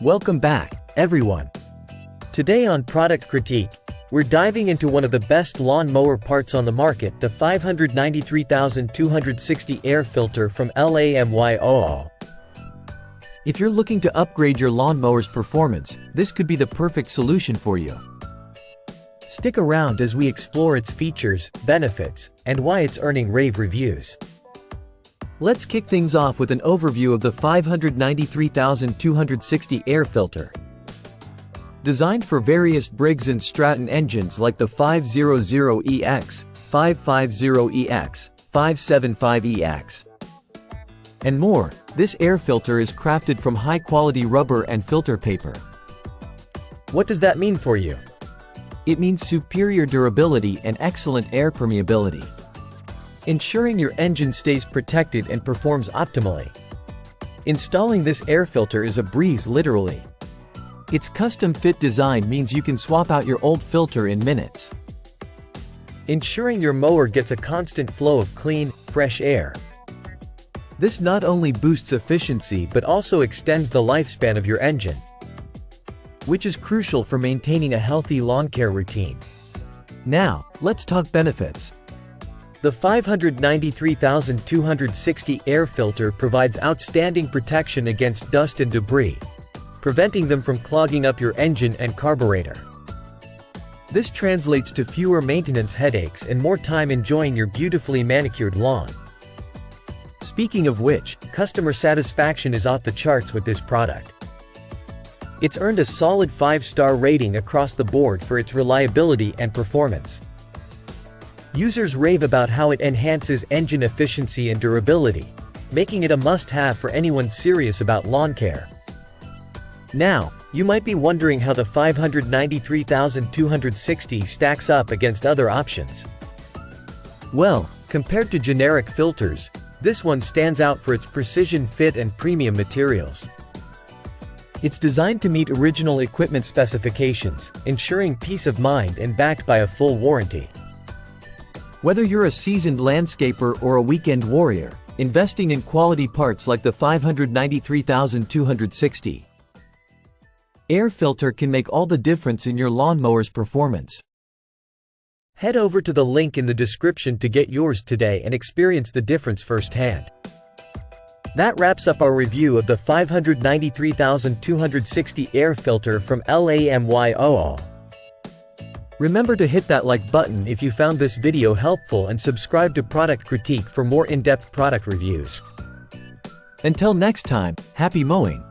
Welcome back, everyone. Today on Product Critique, we're diving into one of the best lawn mower parts on the market, the 593,260 air filter from LAMYOO. If you're looking to upgrade your lawn mower's performance, this could be the perfect solution for you. Stick around as we explore its features, benefits, and why it's earning rave reviews. Let's kick things off with an overview of the 593,260 air filter. Designed for various Briggs & Stratton engines like the 500EX, 550EX, 575EX, and more, this air filter is crafted from high-quality rubber and filter paper. What does that mean for you? It means superior durability and excellent air permeability, ensuring your engine stays protected and performs optimally. Installing this air filter is a breeze, literally. Its custom-fit design means you can swap out your old filter in minutes, ensuring your mower gets a constant flow of clean, fresh air. This not only boosts efficiency but also extends the lifespan of your engine, which is crucial for maintaining a healthy lawn care routine. Now, let's talk benefits. The 593,260 air filter provides outstanding protection against dust and debris, preventing them from clogging up your engine and carburetor. This translates to fewer maintenance headaches and more time enjoying your beautifully manicured lawn. Speaking of which, customer satisfaction is off the charts with this product. It's earned a solid 5-star rating across the board for its reliability and performance. Users rave about how it enhances engine efficiency and durability, making it a must-have for anyone serious about lawn care. Now, you might be wondering how the 593,260 stacks up against other options. Well, compared to generic filters, this one stands out for its precision fit and premium materials. It's designed to meet original equipment specifications, ensuring peace of mind and backed by a full warranty. Whether you're a seasoned landscaper or a weekend warrior, investing in quality parts like the 593,260 air filter can make all the difference in your lawnmower's performance. Head over to the link in the description to get yours today and experience the difference firsthand. That wraps up our review of the 593,260 air filter from LAMYOO. Remember to hit that like button if you found this video helpful and subscribe to Product Critique for more in-depth product reviews. Until next time, happy mowing!